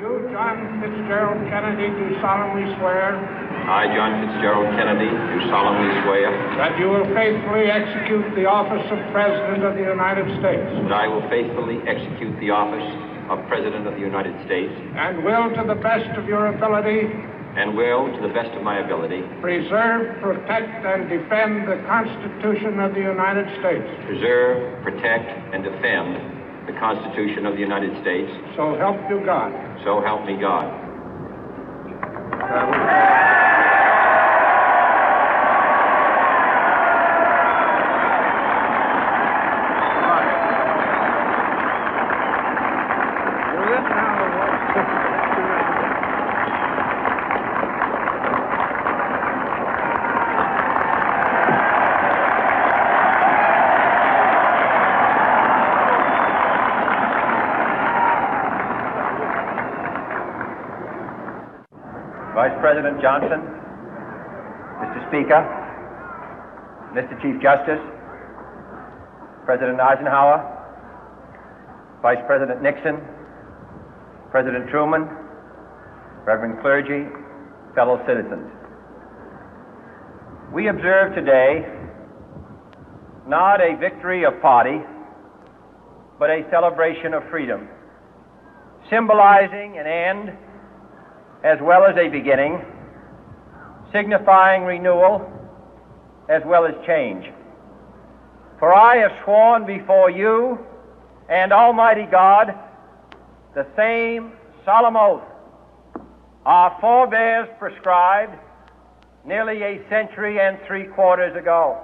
You, John Fitzgerald Kennedy, do solemnly swear. I, John Fitzgerald Kennedy, do solemnly swear. That you will faithfully execute the office of President of the United States. That I will faithfully execute the office of President of the United States. And will, to the best of your ability. And will, to the best of my ability. Preserve, protect, and defend the Constitution of the United States. Preserve, protect, and defend the Constitution of the United States. So help you God. So help me God. Vice President Johnson, Mr. Speaker, Mr. Chief Justice, President Eisenhower, Vice President Nixon, President Truman, Reverend clergy, fellow citizens. We observe today not a victory of party, but a celebration of freedom, symbolizing an end as well as a beginning, signifying renewal as well as change. For I have sworn before you and Almighty God the same solemn oath our forebears prescribed nearly a century and 3/4 ago.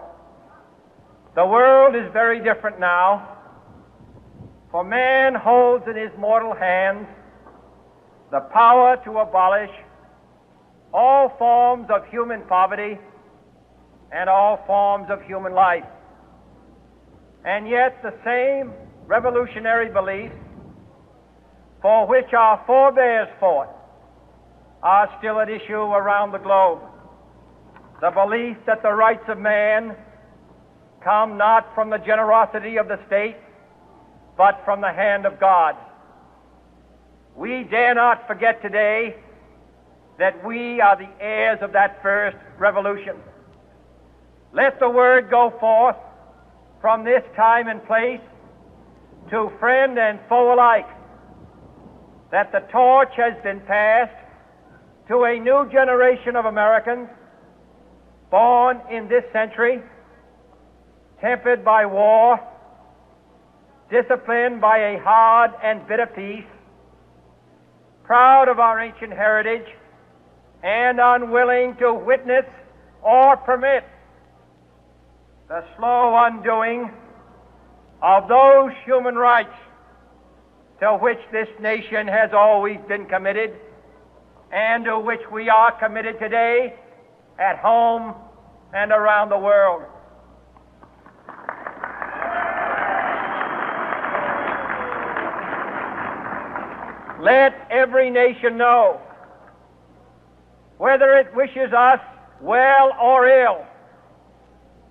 The world is very different now, for man holds in his mortal hands the power to abolish all forms of human poverty and all forms of human life. And yet the same revolutionary beliefs for which our forebears fought are still at issue around the globe. The belief that the rights of man come not from the generosity of the state, but from the hand of God. We dare not forget today that we are the heirs of that first revolution. Let the word go forth from this time and place to friend and foe alike that the torch has been passed to a new generation of Americans born in this century, tempered by war, disciplined by a hard and bitter peace, proud of our ancient heritage, and unwilling to witness or permit the slow undoing of those human rights to which this nation has always been committed and to which we are committed today at home and around the world. Let every nation know, whether it wishes us well or ill,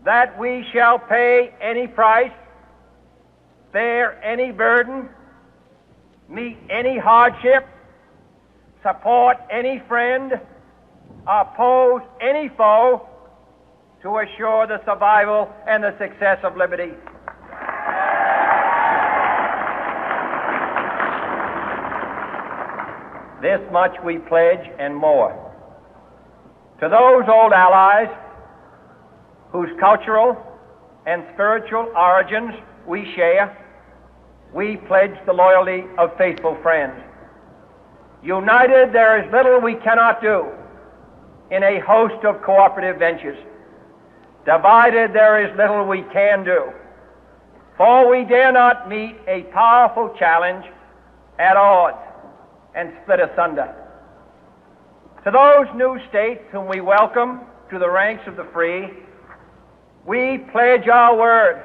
that we shall pay any price, bear any burden, meet any hardship, support any friend, oppose any foe, to assure the survival and the success of liberty. This much we pledge and more. To those old allies whose cultural and spiritual origins we share, we pledge the loyalty of faithful friends. United, there is little we cannot do in a host of cooperative ventures. Divided, there is little we can do, for we dare not meet a powerful challenge at odds and split asunder. To those new states whom we welcome to the ranks of the free, we pledge our word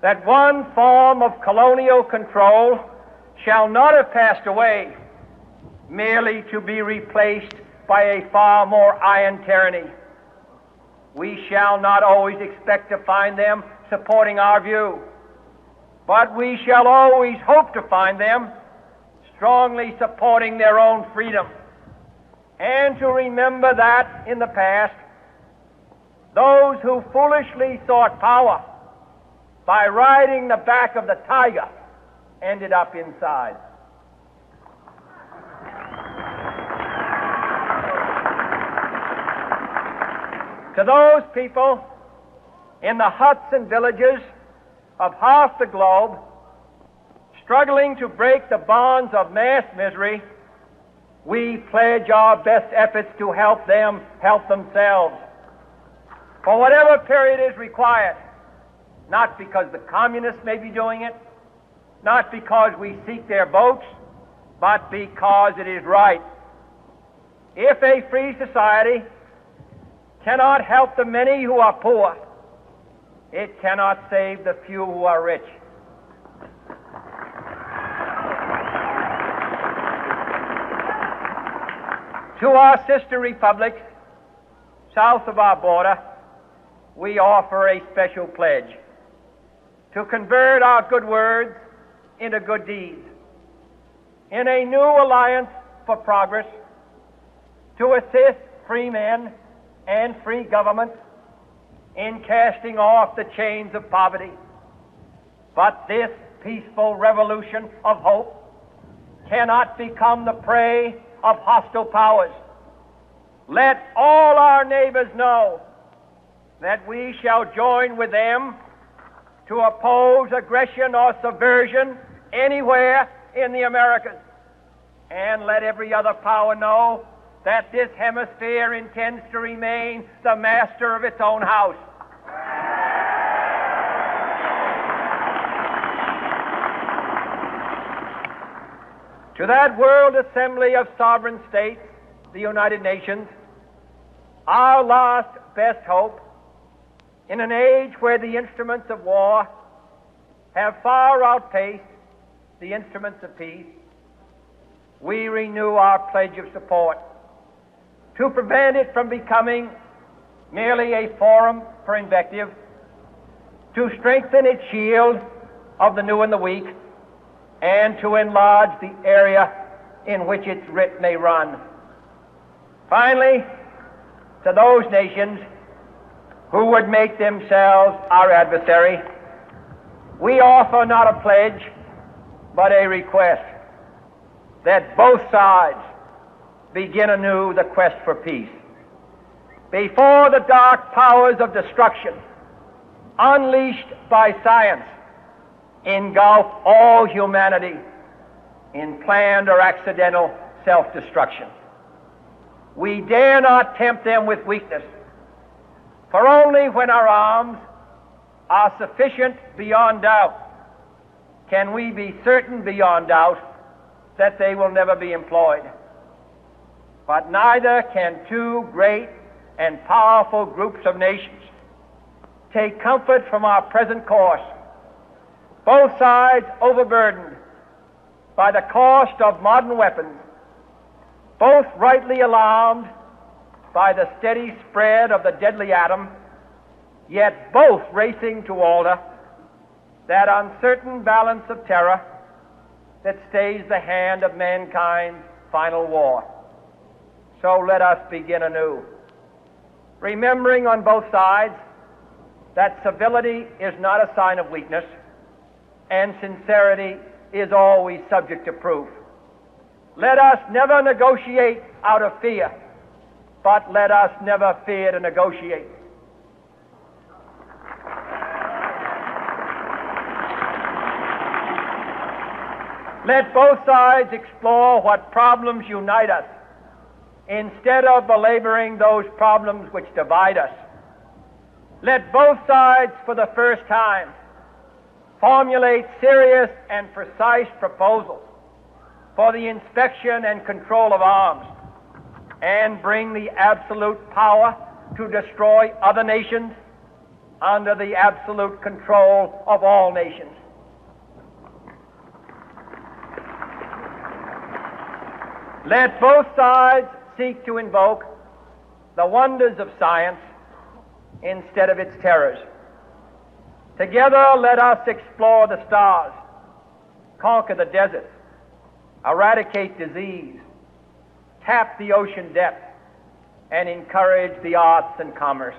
that one form of colonial control shall not have passed away merely to be replaced by a far more iron tyranny. We shall not always expect to find them supporting our view, but we shall always hope to find them strongly supporting their own freedom, and to remember that in the past, those who foolishly sought power by riding the back of the tiger ended up inside. To those people in the huts and villages of half the globe struggling to break the bonds of mass misery, we pledge our best efforts to help them help themselves for whatever period is required, not because the communists may be doing it, not because we seek their votes, but because it is right. If a free society cannot help the many who are poor, it cannot save the few who are rich. To our sister republics south of our border, we offer a special pledge to convert our good words into good deeds, in a new alliance for progress, to assist free men and free governments in casting off the chains of poverty. But this peaceful revolution of hope cannot become the prey of hostile powers. Let all our neighbors know that we shall join with them to oppose aggression or subversion anywhere in the Americas. And let every other power know that this hemisphere intends to remain the master of its own house. To that world assembly of sovereign states, the United Nations, our last best hope, in an age where the instruments of war have far outpaced the instruments of peace, we renew our pledge of support to prevent it from becoming merely a forum for invective, to strengthen its shield of the new and the weak, and to enlarge the area in which its writ may run. Finally, to those nations who would make themselves our adversary, we offer not a pledge, but a request that both sides begin anew the quest for peace. Before the dark powers of destruction, unleashed by science, engulf all humanity in planned or accidental self-destruction, we dare not tempt them with weakness, for only when our arms are sufficient beyond doubt can we be certain beyond doubt that they will never be employed. But neither can two great and powerful groups of nations take comfort from our present course, both sides overburdened by the cost of modern weapons, both rightly alarmed by the steady spread of the deadly atom, yet both racing to alter that uncertain balance of terror that stays the hand of mankind's final war. So let us begin anew, remembering on both sides that civility is not a sign of weakness, and sincerity is always subject to proof. Let us never negotiate out of fear, but let us never fear to negotiate. Let both sides explore what problems unite us, instead of belaboring those problems which divide us. Let both sides, for the first time, formulate serious and precise proposals for the inspection and control of arms, and bring the absolute power to destroy other nations under the absolute control of all nations. Let both sides seek to invoke the wonders of science instead of its terrors. Together let us explore the stars, conquer the deserts, eradicate disease, tap the ocean depth, and encourage the arts and commerce.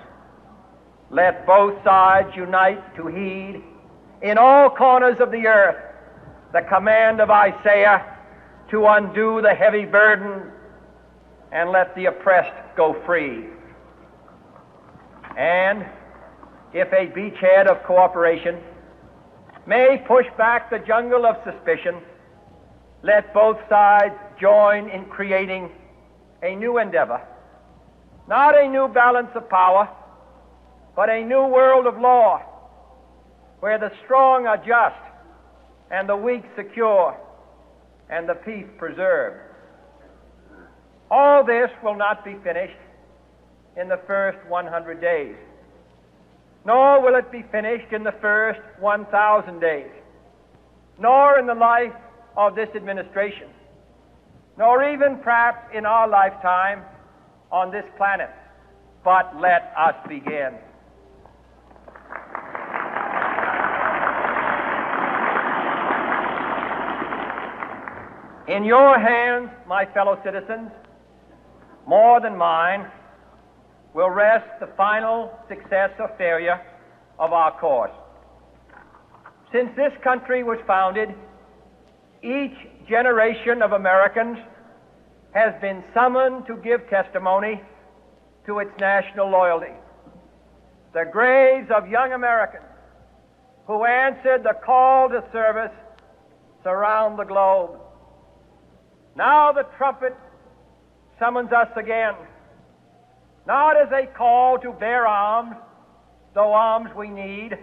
Let both sides unite to heed in all corners of the earth the command of Isaiah to undo the heavy burden and let the oppressed go free. And if a beachhead of cooperation may push back the jungle of suspicion, let both sides join in creating a new endeavor, not a new balance of power, but a new world of law, where the strong are just and the weak secure and the peace preserved. All this will not be finished in the first 100 days, nor will it be finished in the first 1,000 days, nor in the life of this administration, nor even perhaps in our lifetime on this planet. But let us begin. In your hands, my fellow citizens, more than mine, will rest the final success or failure of our course. Since this country was founded, each generation of Americans has been summoned to give testimony to its national loyalty. The graves of young Americans who answered the call to service surround the globe. Now the trumpet summons us again, not as a call to bear arms, though arms we need,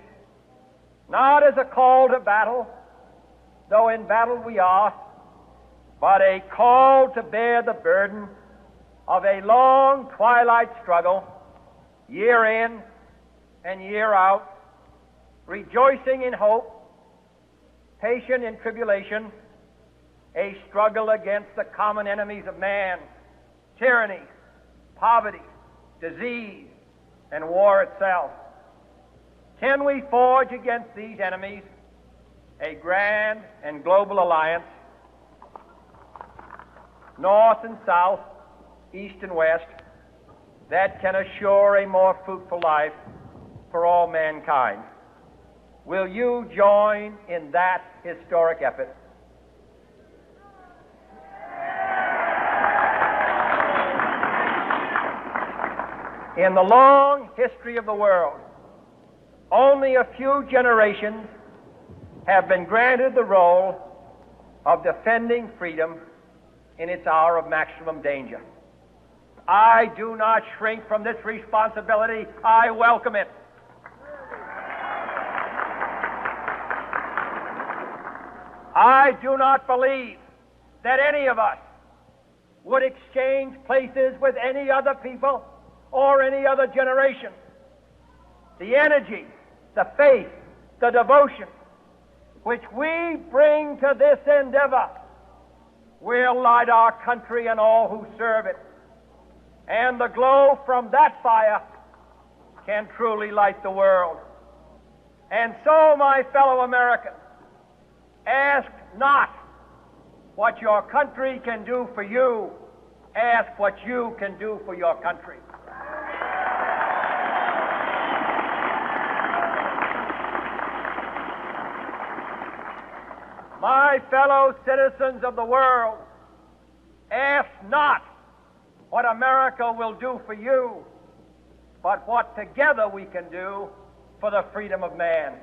not as a call to battle, though in battle we are, but a call to bear the burden of a long twilight struggle, year in and year out, rejoicing in hope, patient in tribulation, a struggle against the common enemies of man, tyranny, poverty, disease, and war itself. Can we forge against these enemies a grand and global alliance, north and south, east and west, that can assure a more fruitful life for all mankind? Will you join in that historic effort? In the long history of the world, only a few generations have been granted the role of defending freedom in its hour of maximum danger. I do not shrink from this responsibility. I welcome it. I do not believe that any of us would exchange places with any other people or any other generation. The energy, the faith, the devotion which we bring to this endeavor will light our country and all who serve it. And the glow from that fire can truly light the world. And so, my fellow Americans, ask not what your country can do for you, ask what you can do for your country. My fellow citizens of the world, ask not what America will do for you, but what together we can do for the freedom of man.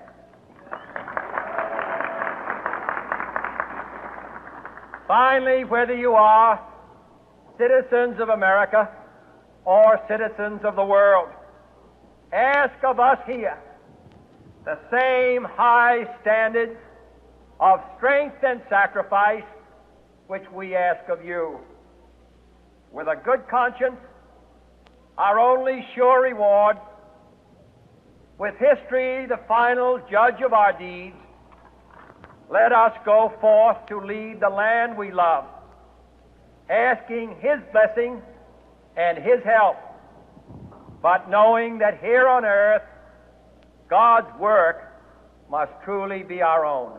Finally, whether you are citizens of America or citizens of the world, ask of us here the same high standards of strength and sacrifice which we ask of you. With a good conscience, our only sure reward, with history the final judge of our deeds, let us go forth to lead the land we love, asking His blessing and His help, but knowing that here on earth God's work must truly be our own.